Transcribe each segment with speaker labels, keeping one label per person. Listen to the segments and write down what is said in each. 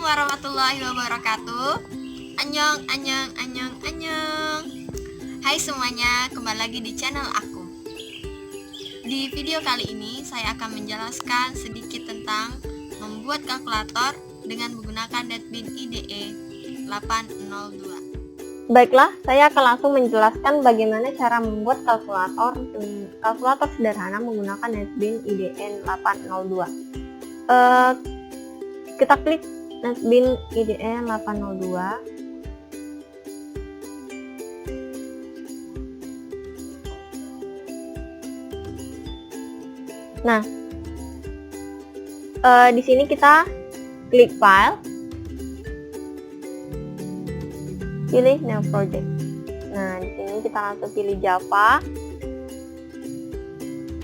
Speaker 1: Assalamualaikum warahmatullahi wabarakatuh. Annyeong, annyeong, annyeong, annyeong. Hai semuanya, kembali lagi di channel aku. Di video kali ini saya akan menjelaskan sedikit tentang membuat kalkulator dengan menggunakan NetBeans IDE 802.
Speaker 2: Baiklah, saya akan langsung menjelaskan bagaimana cara membuat kalkulator sederhana menggunakan NetBeans IDE 802. Kita klik NetBeans IDE 802. Nah, di sini kita klik file, pilih new project. Nah, di sini kita langsung pilih Java.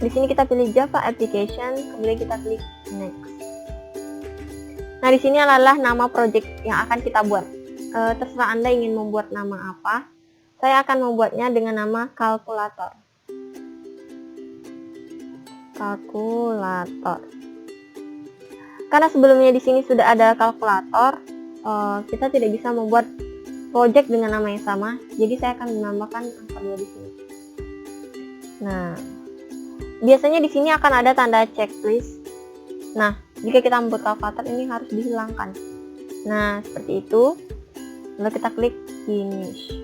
Speaker 2: Di sini kita pilih Java application, kemudian kita klik next. Nah, di sini adalah nama project yang akan kita buat. Terserah Anda ingin membuat nama apa. Saya akan membuatnya dengan nama kalkulator. Kalkulator. Karena sebelumnya di sini sudah ada kalkulator, kita tidak bisa membuat project dengan nama yang sama. Jadi saya akan menambahkan angka 2 di sini. Nah, biasanya di sini akan ada tanda checklist. Nah, jika kita membuat kalkulator ini harus dihilangkan. Nah, seperti itu. Lalu kita klik finish.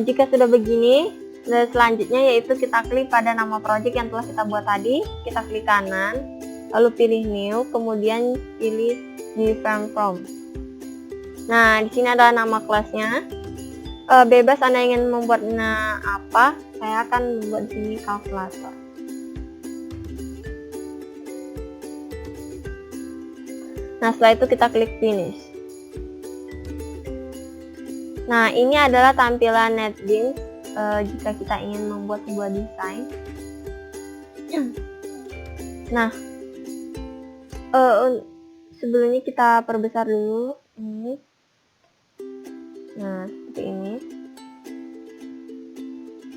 Speaker 2: Jika sudah begini, selanjutnya yaitu kita klik pada nama project yang telah kita buat tadi. Kita klik kanan, lalu pilih new, kemudian pilih different from. Nah, di sini ada nama kelasnya. Bebas Anda ingin membuatnya apa. Saya akan membuat di sini kalkulator. Nah, setelah itu kita klik finish. Nah, ini adalah tampilan NetBeans jika kita ingin membuat sebuah desain. Nah, sebelumnya kita perbesar dulu ini. Nah, seperti ini.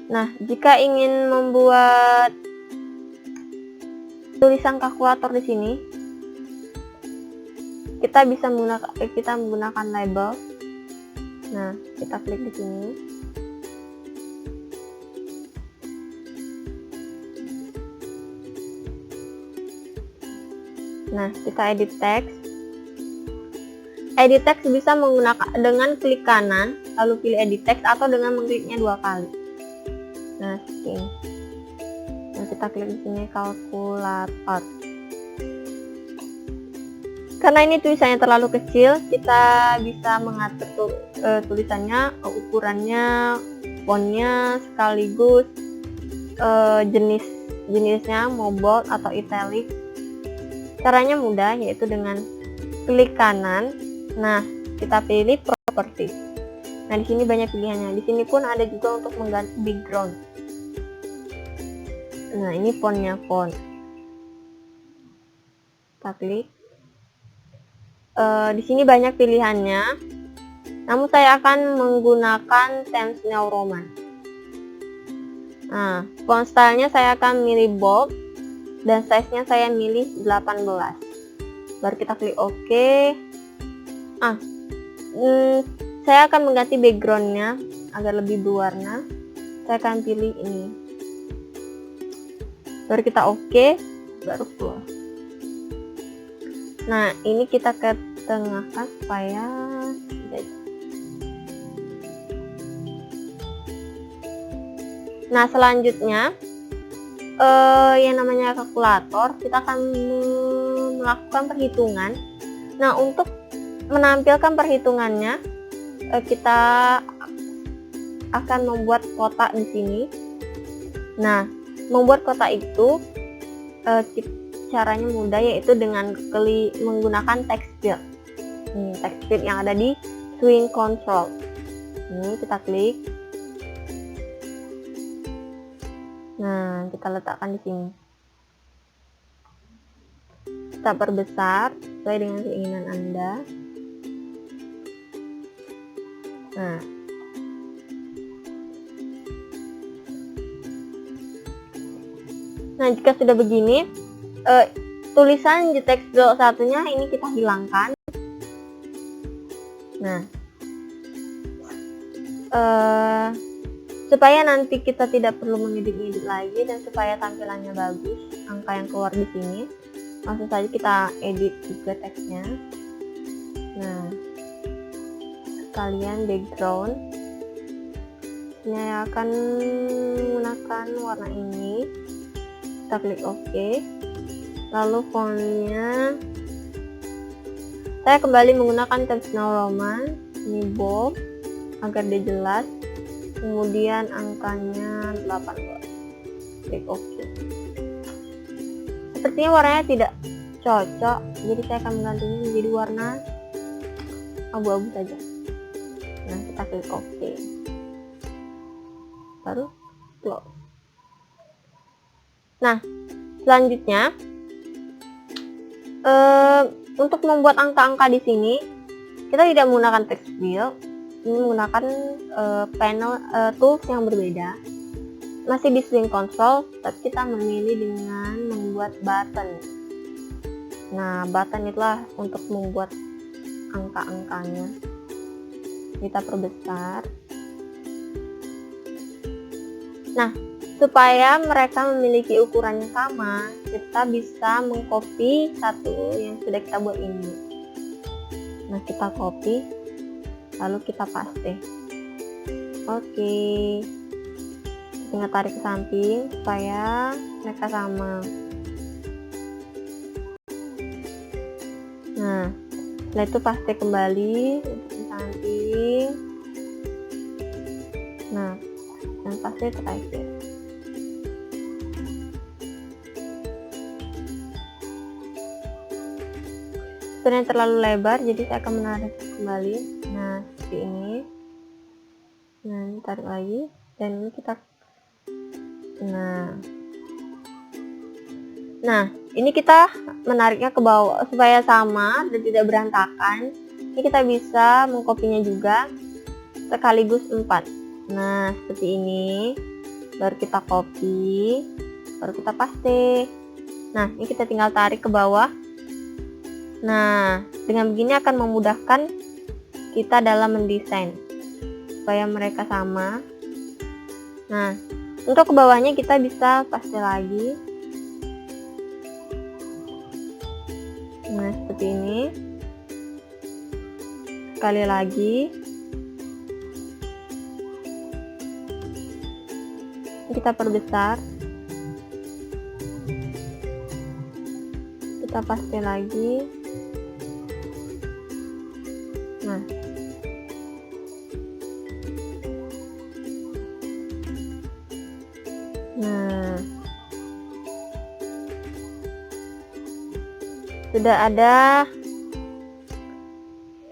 Speaker 2: Nah, jika ingin membuat tulisan kalkulator di sini, kita bisa menggunakan label. Nah, kita klik di sini. Nah, kita edit text. Edit text bisa menggunakan dengan klik kanan, lalu pilih edit text, atau dengan mengkliknya 2 kali. Nah, seperti ini. Nah, kita klik di sini kalkulator. Karena ini tulisannya terlalu kecil, kita bisa mengatur tulisannya, ukurannya, fontnya, sekaligus jenisnya mau bold atau italic. Caranya mudah, yaitu dengan klik kanan. Nah, kita pilih properties. Nah, di sini banyak pilihannya. Di sini pun ada juga untuk mengganti background. Nah, ini fontnya font. Kita klik. Di sini banyak pilihannya. Namun saya akan menggunakan Times New Roman. Nah, font stylenya saya akan milih bold dan size-nya saya milih 18. Baru kita klik OK. Saya akan mengganti backgroundnya agar lebih berwarna. Saya akan pilih ini. Baru kita OK, baru keluar. Nah, ini kita ketengahkan supaya jadi. Nah, selanjutnya yang namanya kalkulator, kita akan melakukan perhitungan. Nah, untuk menampilkan perhitungannya, kita akan membuat kotak di sini. Nah, membuat kotak itu caranya mudah, yaitu dengan menggunakan text field. Text field yang ada di swing control. Ini kita klik. Nah, kita letakkan di sini. Kita perbesar sesuai dengan keinginan Anda. Nah, jika sudah begini, tulisan JTEX.1-nya ini kita hilangkan. Nah, supaya nanti kita tidak perlu mengedit-edit lagi dan supaya tampilannya bagus, angka yang keluar di sini, langsung saja kita edit juga teksnya. Nah, sekalian background, saya akan menggunakan warna ini. Kita klik OK. Lalu fontnya, saya kembali menggunakan Times New Roman, ini bold agar dia jelas. Kemudian angkanya 18. Klik OK. Sepertinya warnanya tidak cocok, jadi saya akan menggantinya menjadi warna abu-abu saja. Nah, kita klik OK. Baru close. Nah, selanjutnya untuk membuat angka-angka di sini kita tidak menggunakan text field, ini menggunakan panel tools yang berbeda. Masih di swing console, tapi kita memilih dengan membuat button. Nah, button itulah untuk membuat angka-angkanya. Kita perbesar. Nah, supaya mereka memiliki ukuran yang sama, kita bisa mengcopy satu yang sudah kita buat ini. Nah, kita copy, lalu kita paste. Oke, tinggal tarik ke samping supaya mereka sama. Nah, setelah itu paste kembali di samping. Nah, dan paste terakhir. Sebenarnya terlalu lebar, jadi saya akan menarik kembali. Nah, seperti ini. Nah, ini tarik lagi, dan ini kita. Nah, ini kita menariknya ke bawah supaya sama dan tidak berantakan. Ini kita bisa mengkopinya juga sekaligus 4. Nah, seperti ini. Baru kita copy, baru kita paste. Nah, ini kita tinggal tarik ke bawah. Nah, dengan begini akan memudahkan kita dalam mendesain supaya mereka sama. Nah, untuk ke bawahnya kita bisa paste lagi. Nah, seperti ini. Sekali lagi. Kita perbesar. Kita paste lagi. Nah, sudah ada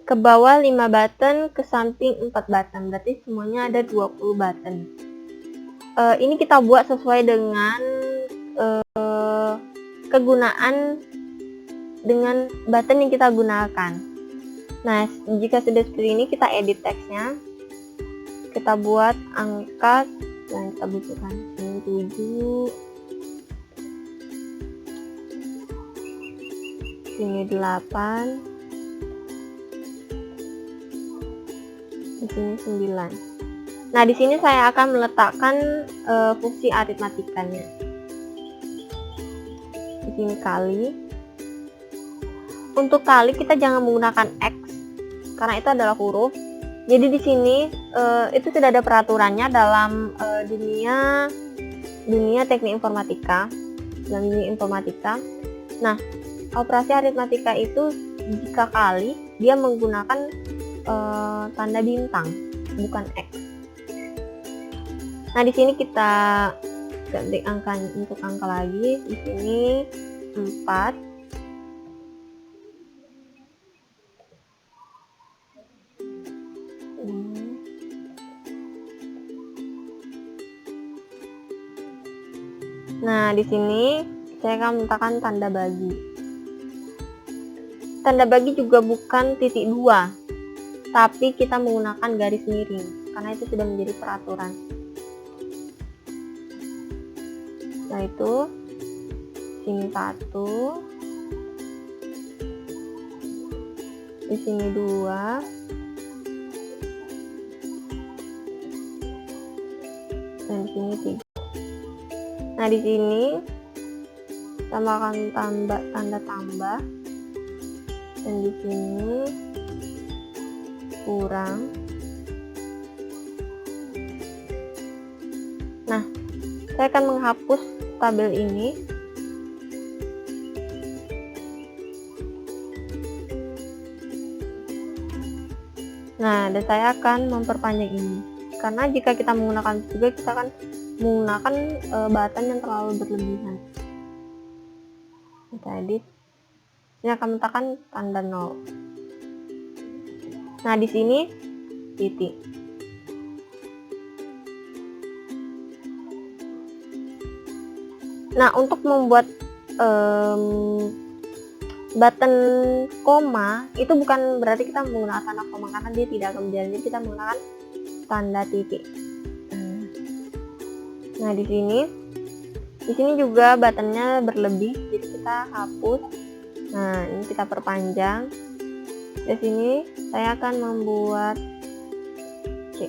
Speaker 2: ke bawah 5 button, ke samping 4 button, berarti semuanya ada 20 button. Ini kita buat sesuai dengan kegunaan dengan button yang kita gunakan. Nah, jika sudah seperti ini, kita edit teksnya, kita buat angka yang kita butuhkan. Ini 7, sini 8, di sini 9. Nah, di sini saya akan meletakkan fungsi aritmatikanya. Di sini kali. Untuk kali kita jangan menggunakan X karena itu adalah huruf. Jadi di sini itu sudah ada peraturannya dalam dunia teknik informatika, dalam dunia informatika. Nah, operasi aritmatika itu jika kali dia menggunakan tanda bintang, bukan X. Nah, di sini kita ganti angka untuk angka lagi. Di sini 4. Nah, di sini saya akan meletakkan tanda bagi. Tanda bagi juga bukan titik 2, tapi kita menggunakan garis miring, karena itu sudah menjadi peraturan. Setelah itu, sini 1, di sini 2, dan di sini 3. Nah, di sini tambahkan tanda tambah, dan di sini kurang. Nah, saya akan menghapus tabel ini. Nah, dan saya akan memperpanjang ini. Karena jika kita menggunakan juga, kita akan menggunakan button yang terlalu berlebihan. Kita edit. Ini akan menetapkan tanda 0. Nah, di sini titik. Nah, untuk membuat button koma itu bukan berarti kita menggunakan tanda koma, karena dia tidak akan berjalan. Jadi kita menggunakan tanda titik. Nah, di sini juga buttonnya berlebih, jadi kita hapus. Nah, ini kita perpanjang. Di sini saya akan membuat C.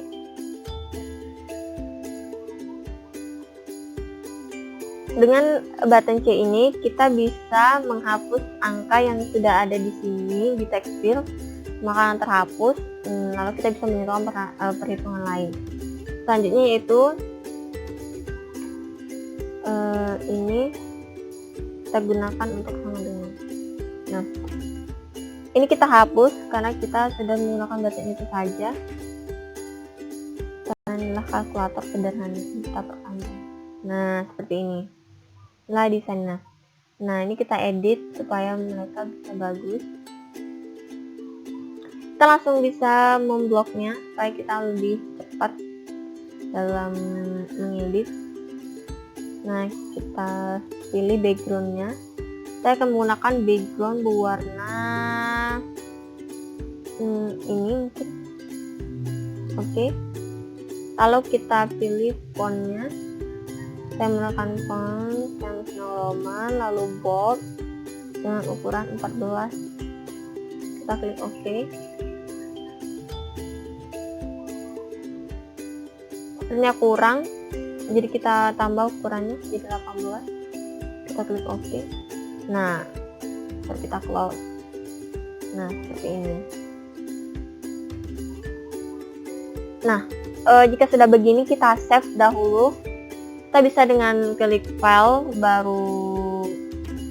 Speaker 2: Dengan button C ini kita bisa menghapus angka yang sudah ada di sini di text field, maka akan terhapus. Lalu kita bisa menentukan perhitungan lain. Selanjutnya yaitu ini kita gunakan untuk sama dengan. Nah, ini kita hapus karena kita sudah menggunakan button itu saja. Inilah kalkulator sederhana, kita perpanjang. Nah, seperti ini. Inilah desainnya. Nah, ini kita edit supaya mereka bisa bagus. Kita langsung bisa membloknya supaya kita lebih cepat dalam mengedit. Nah, kita pilih backgroundnya. Saya akan menggunakan background berwarna ini mungkin. Oke. Lalu kita pilih fontnya. Saya menggunakan font Times New Roman, lalu bold dengan ukuran 14. Kita klik OK. Sebenarnya kurang, jadi kita tambah ukurannya jadi 18. Kita klik OK. Nah, kita close. Nah, seperti ini. Nah, jika sudah begini kita save dahulu. Kita bisa dengan klik file, baru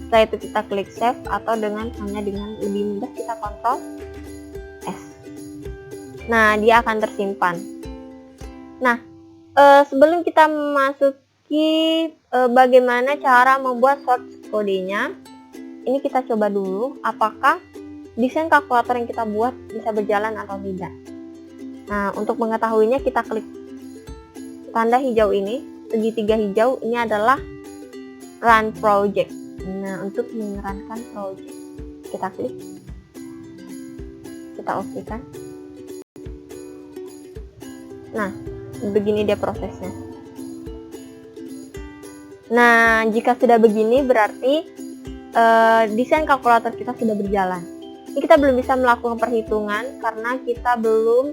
Speaker 2: setelah itu kita klik save, atau hanya dengan lebih mudah kita Ctrl S. Nah, dia akan tersimpan. Nah, sebelum kita memasuki bagaimana cara membuat source kodenya, ini kita coba dulu apakah desain kalkulator yang kita buat bisa berjalan atau tidak. Nah, untuk mengetahuinya kita klik tanda hijau ini, segitiga hijau, ini adalah run project. Nah, untuk mengerankan project kita klik, kita OK kan. Nah, begini dia prosesnya. Nah, jika sudah begini berarti desain kalkulator kita sudah berjalan. Ini kita belum bisa melakukan perhitungan karena kita belum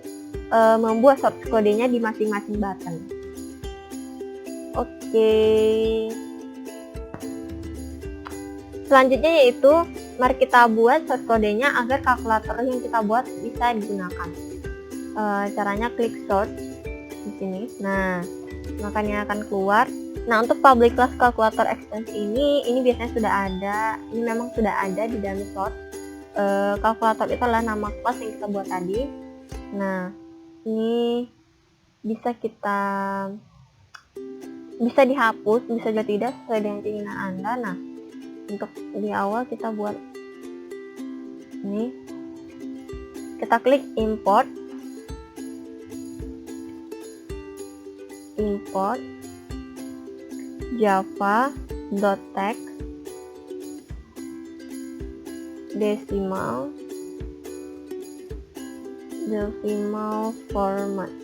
Speaker 2: membuat source kodenya di masing-masing button. Oke. Selanjutnya yaitu mari kita buat source kodenya agar kalkulator yang kita buat bisa digunakan. Caranya klik source di sini. Nah, makanya akan keluar. Nah, untuk public class calculator extension ini biasanya sudah ada. Ini memang sudah ada di dalam source. Kalkulator itu adalah nama kelas yang kita buat tadi. Nah, ini bisa dihapus, bisa juga tidak sesuai dengan keinginan Anda. Nah, untuk di awal kita buat ini, kita klik import java.text decimal format.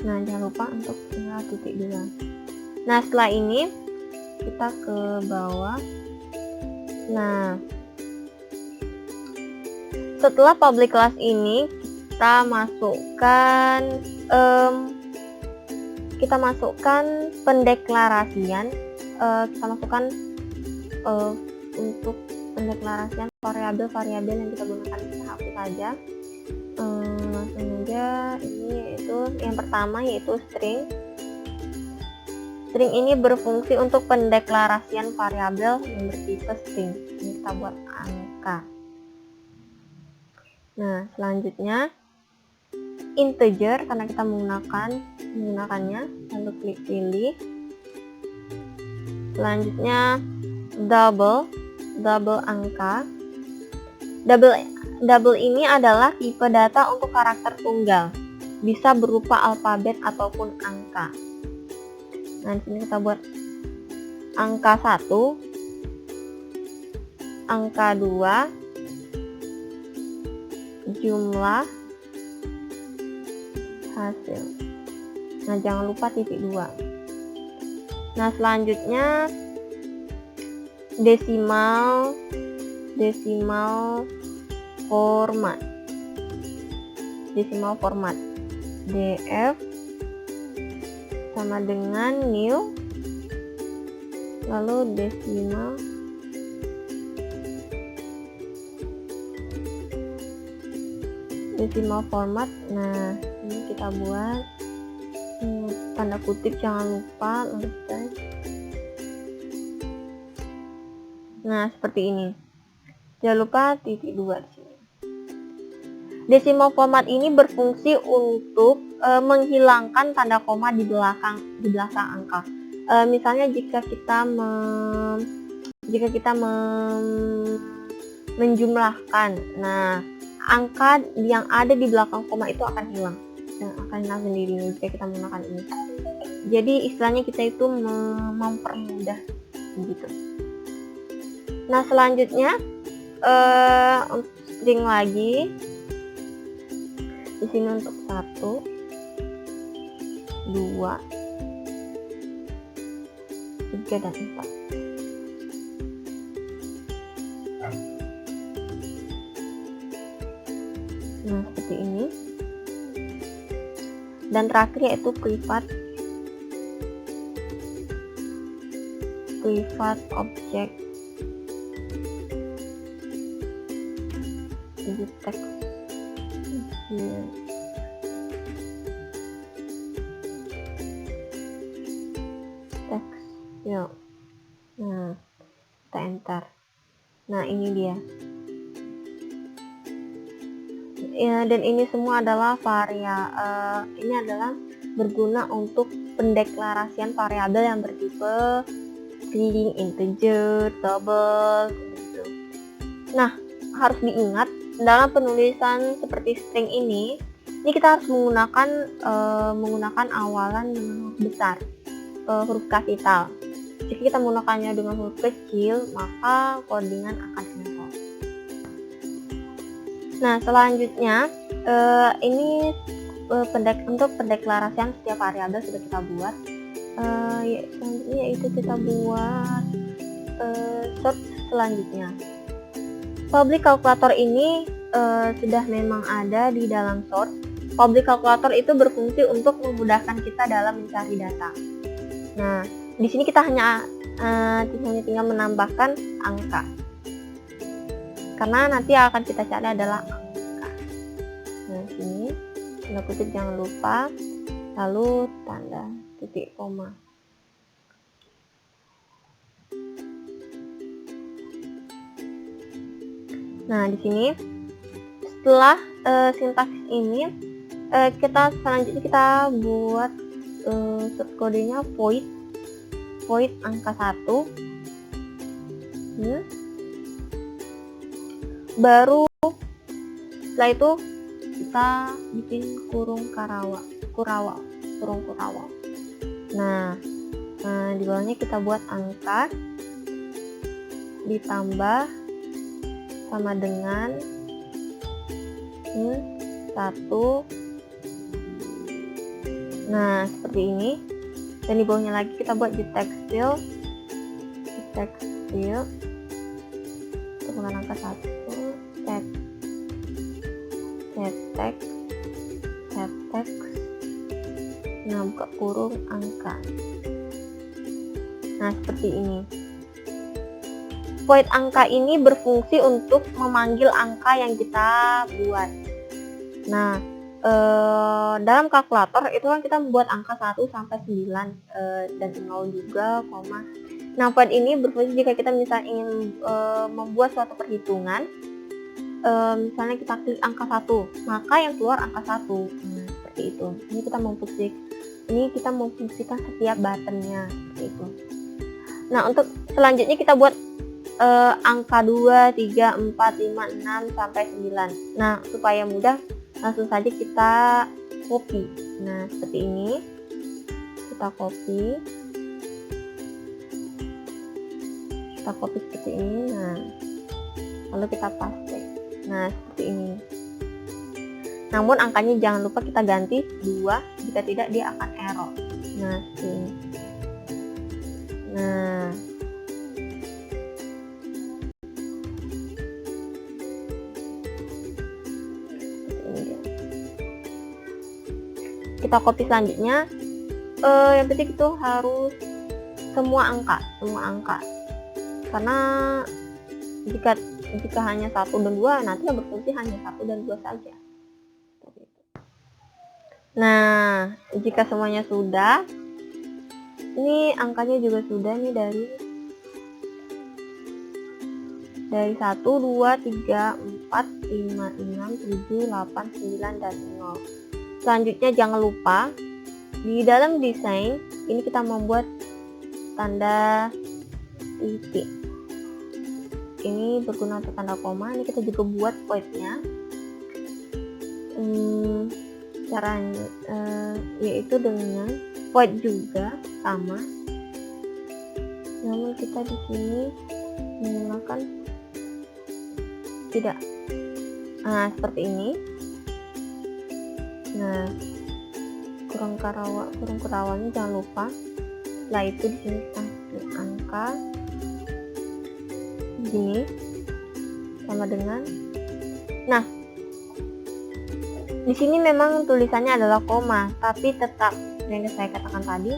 Speaker 2: Nah, jangan lupa untuk titik 2. Nah, setelah ini kita ke bawah. Nah, setelah public class ini kita masukkan pendeklarasian, untuk pendeklarasian variabel-variabel yang kita gunakan, kita hapus saja. Langsung aja, ini yaitu yang pertama yaitu string. String ini berfungsi untuk pendeklarasian variabel yang bertipe string. Ini kita buat angka. Nah, selanjutnya integer, karena kita menggunakannya, lalu klik pilih. Selanjutnya double angka. Double ini adalah tipe data untuk karakter tunggal, bisa berupa alfabet ataupun angka. Nah, di sini kita buat angka 1, angka 2, jumlah hasil. Nah, jangan lupa titik 2. Nah, selanjutnya desimal format. df sama dengan new, lalu desimal format. Nah, ini kita buat tanda kutip, jangan lupa. Nah, seperti ini. Jangan lupa titik 2 di sini. Desimal format ini berfungsi untuk menghilangkan tanda koma di belakang angka. Misalnya jika kita menjumlahkan, nah angka yang ada di belakang koma itu akan hilang dan akan hilang sendiri jika kita menggunakan ini. Jadi istilahnya kita itu mempermudah gitu. Nah, selanjutnya string lagi. Di sini untuk 1, 2, 3 dan 4. Nah, seperti ini. Dan terakhir yaitu private object. Ini teks. Yuk. Nah, kita enter. Nah, ini dia. Ya, dan ini semua adalah ini adalah berguna untuk pendeklarasian variabel yang bertipe string, integer, double gitu. Nah, harus diingat dalam penulisan seperti string ini kita harus menggunakan awalan dengan huruf besar, huruf kapital. Jika kita menggunakannya dengan huruf kecil, maka codingan akan error. Nah, selanjutnya ini untuk pendeklarasian setiap variabel sudah kita buat. Selanjutnya yaitu kita buat sort selanjutnya. Public calculator ini sudah memang ada di dalam sort. Public calculator itu berfungsi untuk memudahkan kita dalam mencari data. Nah, di sini kita hanya tinggal menambahkan angka, karena nanti yang akan kita cari adalah angka. Nah, sini tanda kutip jangan lupa, lalu tanda titik koma. Nah, di sini setelah sintaksis ini selanjutnya kita buat kodenya void angka 1. Baru setelah itu kita bikin kurung kurawal. Nah, di bawahnya kita buat angka ditambah sama dengan 1. Nah, seperti ini. Dan di bawahnya lagi kita buat di tekstil bukan angka 1, cetek, nah buka kurung angka. Nah seperti ini. Void angka ini berfungsi untuk memanggil angka yang kita buat. Nah dalam kalkulator itu kan kita membuat angka 1 sampai 9 dan 0 juga, koma. Nah void ini berfungsi jika kita misalnya ingin membuat suatu perhitungan. Misalnya kita klik angka 1, maka yang keluar angka 1. Nah, seperti itu. Ini kita memfungsikan setiap buttonnya seperti itu. Nah, untuk selanjutnya kita buat angka 2, 3, 4, 5, 6 sampai 9. Nah, supaya mudah langsung saja kita copy. Nah, seperti ini. Kita copy. Seperti ini. Nah, lalu kita paste. Nah, seperti ini. Namun angkanya jangan lupa kita ganti 2, jika tidak dia akan error. Nah, seperti ini. Nah, seperti ini. Kita copy selanjutnya. Yang penting itu harus semua angka. Karena jika hanya 1 dan 2, nanti yang berfungsi hanya 1 dan 2 saja. Nah, jika semuanya sudah, ini angkanya juga sudah nih dari 1, 2, 3, 4, 5, 6, 7, 8, 9, dan 0. Selanjutnya jangan lupa di dalam desain ini kita membuat tanda titik. Ini berguna untuk tanda koma. Ini kita juga buat voidnya. Caranya yaitu dengan void juga sama. Namun kita di sini menggunakan tidak. Nah, seperti ini. Nah, kurung kerawalnya jangan lupa. Setelah itu di sini kita klik angka gini sama dengan. Nah, di sini memang tulisannya adalah koma, tapi tetap yang saya katakan tadi,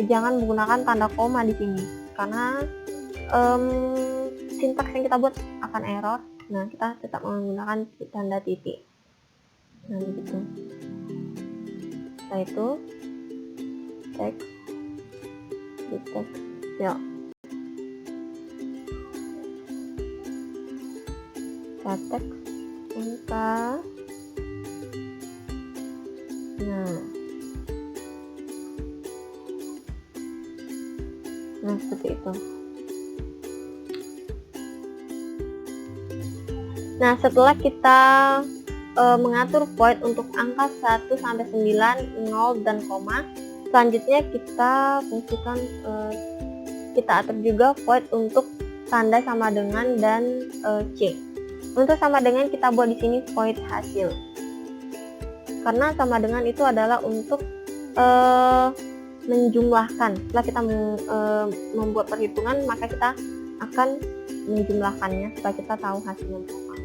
Speaker 2: jangan menggunakan tanda koma di sini karena sintaks yang kita buat akan error. Nah, kita tetap menggunakan tanda titik. Nah, begitu. Setelah itu teks, ya. Teks angka. Nah, seperti itu. Nah, setelah kita mengatur void untuk angka 1 sampai 9, 0 dan koma, selanjutnya kita fungsikan kita atur juga void untuk tanda sama dengan dan C. Untuk sama dengan kita buat di sini void hasil. Karena sama dengan itu adalah untuk menjumlahkan. Setelah kita membuat perhitungan, maka kita akan menjumlahkannya supaya kita tahu hasilnya berapa.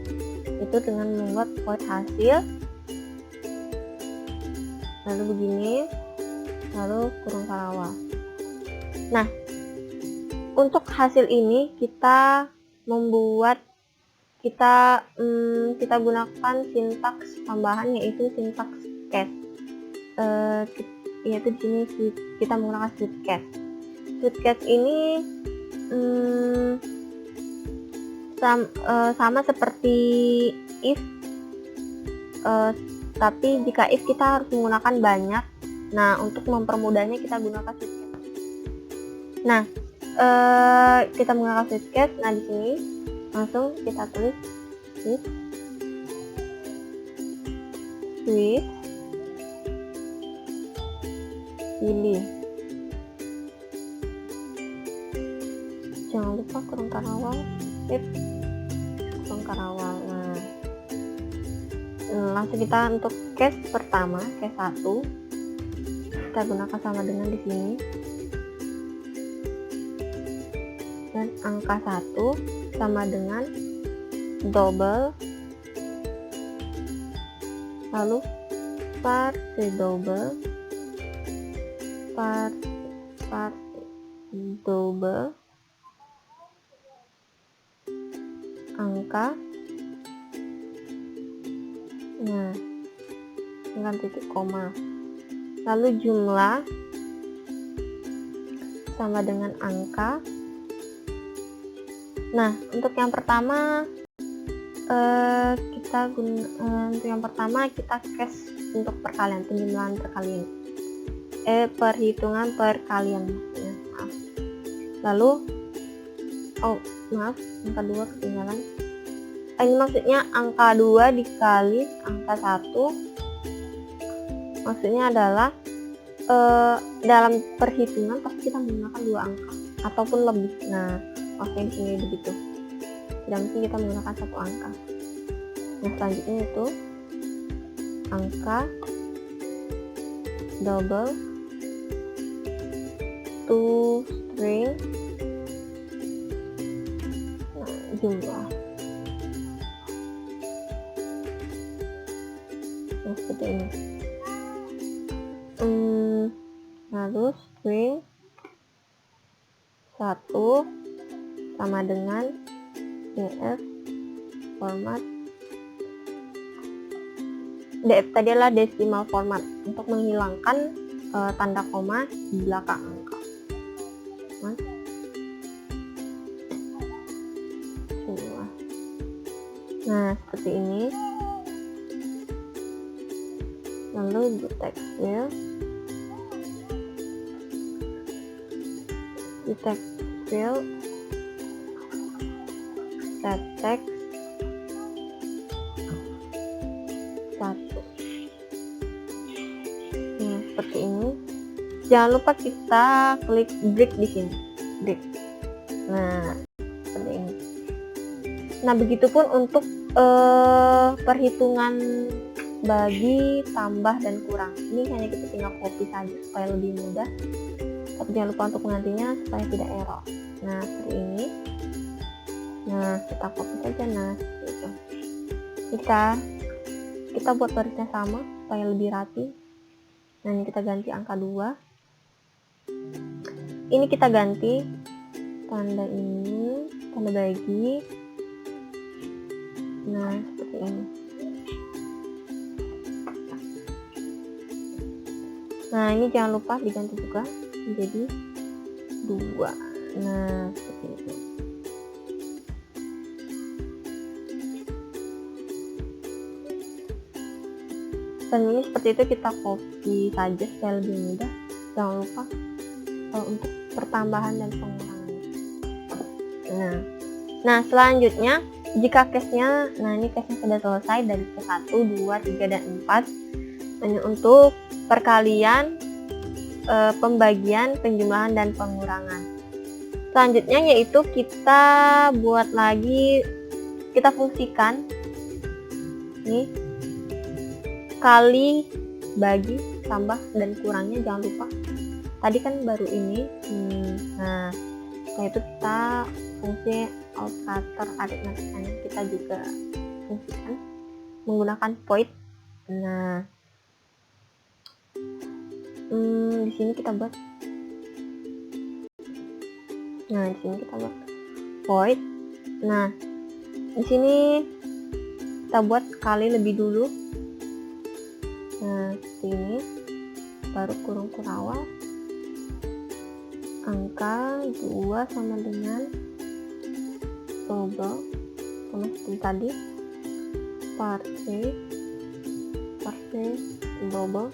Speaker 2: Itu dengan membuat void hasil, lalu begini, lalu kurung karawal. Nah, untuk hasil ini kita gunakan sintaks tambahan, yaitu sintaks case. Yaitu di sini kita menggunakan switch case. Switch case ini sama seperti if, tapi jika if kita harus menggunakan banyak. Nah, untuk mempermudahnya kita gunakan switch case. Nah, kita menggunakan switch case. Nah, di sini langsung kita tulis switch pilih. Jangan lupa kurung karawal, kurung karawal. Nah, langsung kita untuk case pertama, case 1, kita gunakan sama dengan di sini. Dan angka 1 sama dengan double lalu parse double, angka, nah dengan titik koma, lalu jumlah sama dengan angka. Nah, untuk yang pertama kita case untuk perkalian, penjumlahan perkalian, perhitungan perkalian maksudnya, maaf. Lalu angka 2 ketinggalan. Ini maksudnya angka 2 dikali angka 1, maksudnya adalah dalam perhitungan pasti kita menggunakan 2 angka ataupun lebih. Nah, oke, di sini begitu. Tidak mesti kita menggunakan 1 angka. Nah, selanjutnya itu angka double to string, nah, jumlah. Nah, seperti ini. Lalu string 1 sama dengan df format. Df tadi adalah decimal format untuk menghilangkan tanda koma di belakang angka. Nah, seperti ini. Lalu di text field, set text 1. Nah, seperti ini. Jangan lupa kita klik break di sini. Break. Nah, seperti ini. Nah, begitupun untuk perhitungan bagi, tambah, dan kurang. Ini hanya kita tinggal copy saja supaya lebih mudah. Tapi jangan lupa untuk menggantinya supaya tidak error. Nah, seperti ini. Nah, kita copy saja. Nah, seperti itu. Kita buat barisnya sama supaya lebih rapi. Nah, ini kita ganti angka 2. Ini kita ganti tanda ini, tanda bagi. Nah, seperti ini. Nah, ini jangan lupa diganti juga menjadi 2. Nah, seperti itu. Dan ini seperti itu, kita copy saja supaya lebih mudah. Jangan lupa untuk pertambahan dan pengurangan. Nah, selanjutnya jika case-nya, nah ini case-nya sudah selesai dari case 1, 2, 3, dan 4. Hanya untuk perkalian, pembagian, penjumlahan, dan pengurangan. Selanjutnya yaitu kita buat lagi, kita fungsikan nih kali, bagi, tambah, dan kurangnya. Jangan lupa tadi kan baru ini. Nah, setelah itu kita fungsi operator aritmatikanya kita juga fungsikan menggunakan void. Nah, di sini kita buat void. Nah, di sini kita buat kali lebih dulu. Nah, seperti ini, baru kurung kurawal, angka 2 sama dengan double, sama seperti tadi, parse double,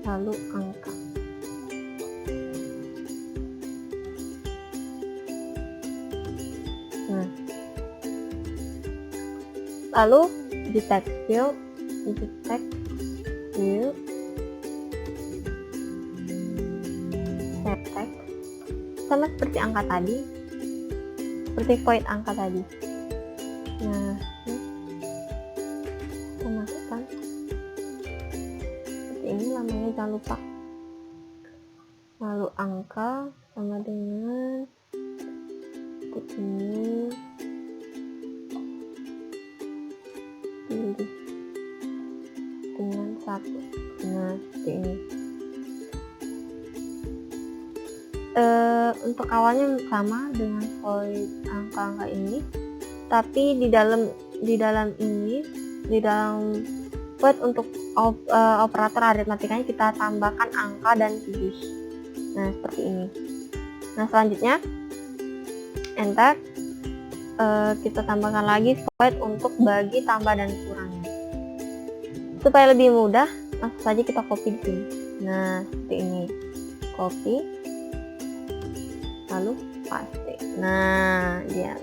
Speaker 2: lalu angka. Nah, lalu di text field, set text sama seperti angka tadi, seperti void angka tadi. Nah, kita masukkan seperti ini, namanya jangan lupa. Lalu angka sama dengan ini pilih dengan 1. Nah, seperti ini. Untuk awalnya sama dengan void angka-angka ini, tapi di dalam void untuk operator aritmatikanya kita tambahkan angka dan tulis. Nah, seperti ini. Nah, selanjutnya enter. Kita tambahkan lagi void untuk bagi, tambah, dan kurangnya. Supaya lebih mudah, langsung saja kita copy di sini. Nah, seperti ini. Copy, lalu paste. Nah, dia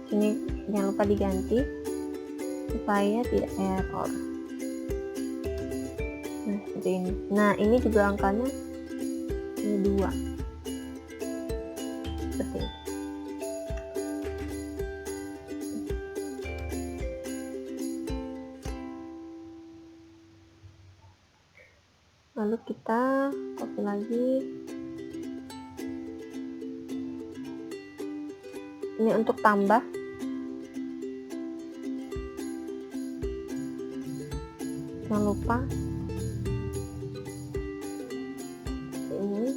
Speaker 2: sini jangan lupa diganti supaya tidak error. Nah, seperti ini. Nah, ini juga angkanya ini 2. Seperti ini. Lalu kita copy lagi. Ini untuk tambah. Jangan lupa ini.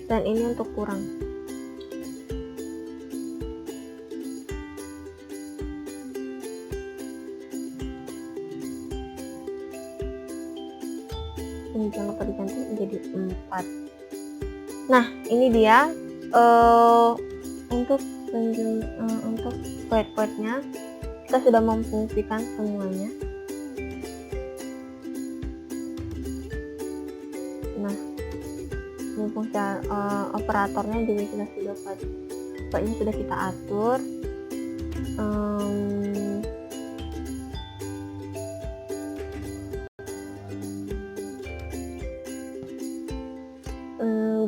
Speaker 2: Dan ini untuk kurang. Ini jangan lupa diganti menjadi 4. Nah, ini dia untuk void-voidnya kita sudah memfungsikan semuanya. Nah, ini fungsi operatornya juga sudah voidnya sudah kita atur.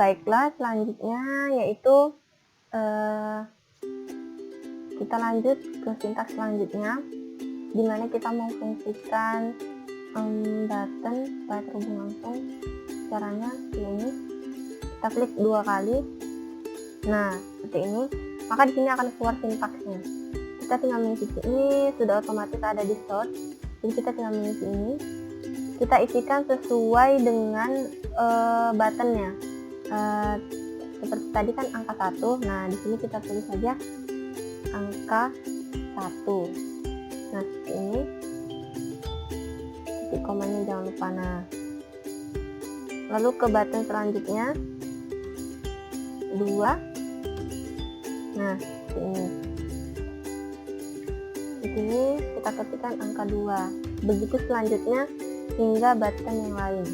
Speaker 2: Baiklah, selanjutnya yaitu kita lanjut ke sintaks selanjutnya, dimana kita memfungsikan button supaya terhubung langsung. Caranya ini, kita klik 2 kali. Nah, seperti ini. Maka di sini akan keluar sintaksnya. Kita tinggal mengisi ini, sudah otomatis ada di sort. Jadi kita tinggal mengisi ini. Kita isikan sesuai dengan buttonnya. Seperti tadi kan angka 1. Nah, di sini kita tulis saja angka 1. Nah, seperti ini. Titik komanya jangan lupa. Nah, lalu ke button selanjutnya 2. Nah, seperti ini. Di sini kita ketikkan angka 2. Begitu selanjutnya hingga button yang lain.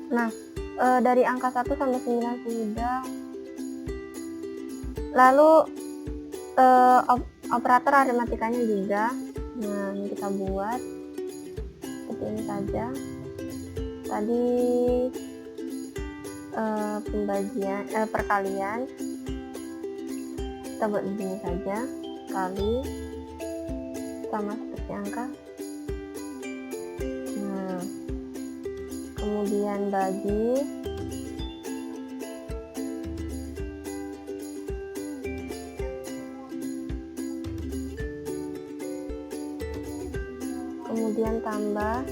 Speaker 2: Nah, dari angka 1 sampai 9 sudah. Lalu operator aritmatikanya juga. Nah, ini kita buat seperti ini saja. Tadi pembagian perkalian kita buat begini saja, kali sama seperti angka. Nah, kemudian bagi, kemudian tambah,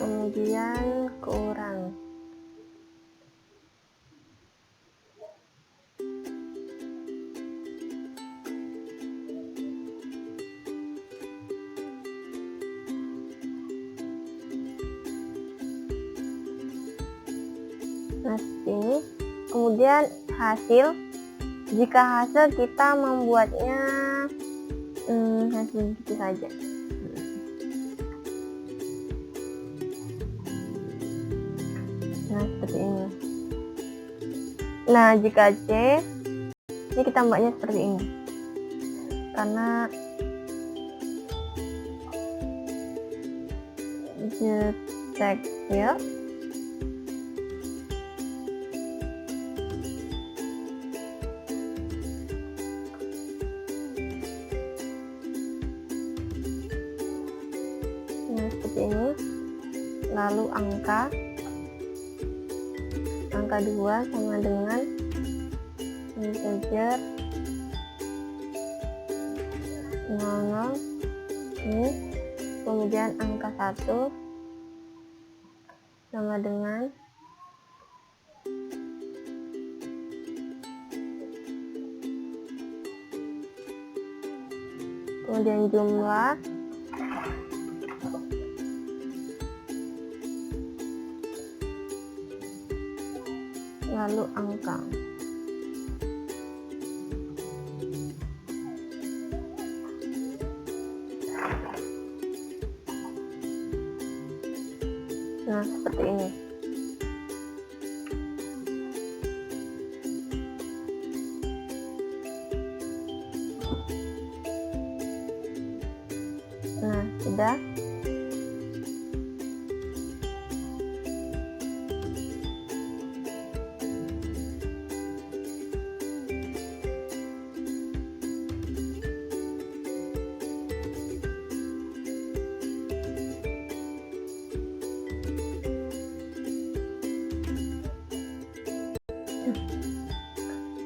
Speaker 2: kemudian kurang. Nah, ini kemudian hasil. Jika hasil kita membuatnya hasil gitu saja. Nah, seperti ini. Nah, jika C, ini kita buatnya seperti ini. Karena cek ya. Nah, seperti ini. Lalu angka 2 sama dengan integer 00 ini, kemudian angka 1 sama dengan kemudian jumlah lalu angka. Nah, seperti ini. Nah, sudah.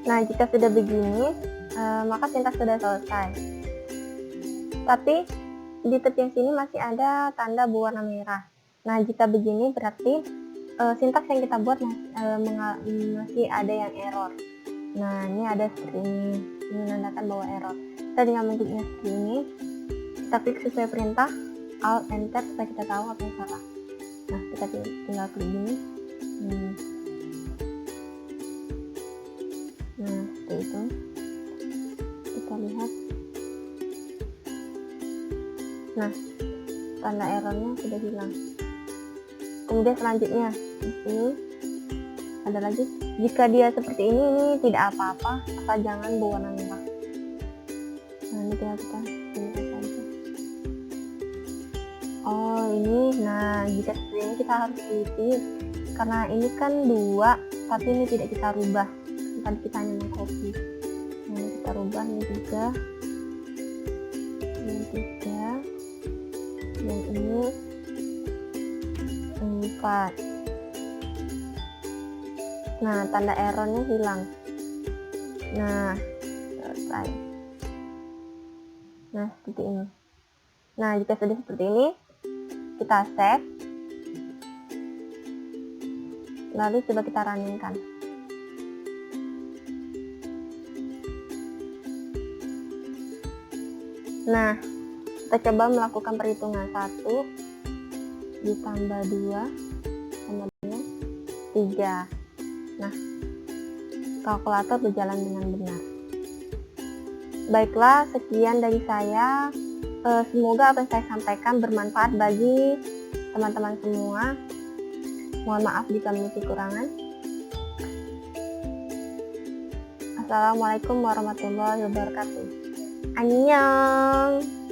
Speaker 2: Nah, jika sudah begini, maka sintaks sudah selesai. Tapi di tepi yang sini masih ada tanda berwarna merah. Nah, jika begini berarti sintaks yang kita buat masih ada yang error. Nah, ini ada seperti ini, menandakan bahwa error. Kita tinggal mengkliknya seperti ini. Kita klik sesuai perintah, Alt Enter supaya kita tahu apa yang salah. Nah, kita tinggal klik gini. Nah, seperti itu. Kita lihat. Nah, tanda errornya sudah hilang. Kemudian selanjutnya, di sini ada lagi. Jika dia seperti ini tidak apa-apa, asal jangan berwarna merah. Nah, ini tinggal kita lihat saja. Oh, ini. Nah, jika seperti ini kita harus teliti, karena ini kan 2, tapi ini tidak kita rubah. Tadi kita hanya mengcopy. Nah, ini kita rubah, ini 3, ini 3, dan ini 4. Nah, tanda errornya hilang. Nah, selesai. Nah, seperti ini. Nah, jika sudah seperti ini, kita save. Lalu coba kita runningkan. Nah, kita coba melakukan perhitungan 1 ditambah 2 sama dengan 3. Nah, kalkulator berjalan dengan benar. Baiklah, sekian dari saya. Semoga apa yang saya sampaikan bermanfaat bagi teman-teman semua. Mohon maaf jika memiliki kekurangan. Assalamualaikum warahmatullahi wabarakatuh. Annyeong.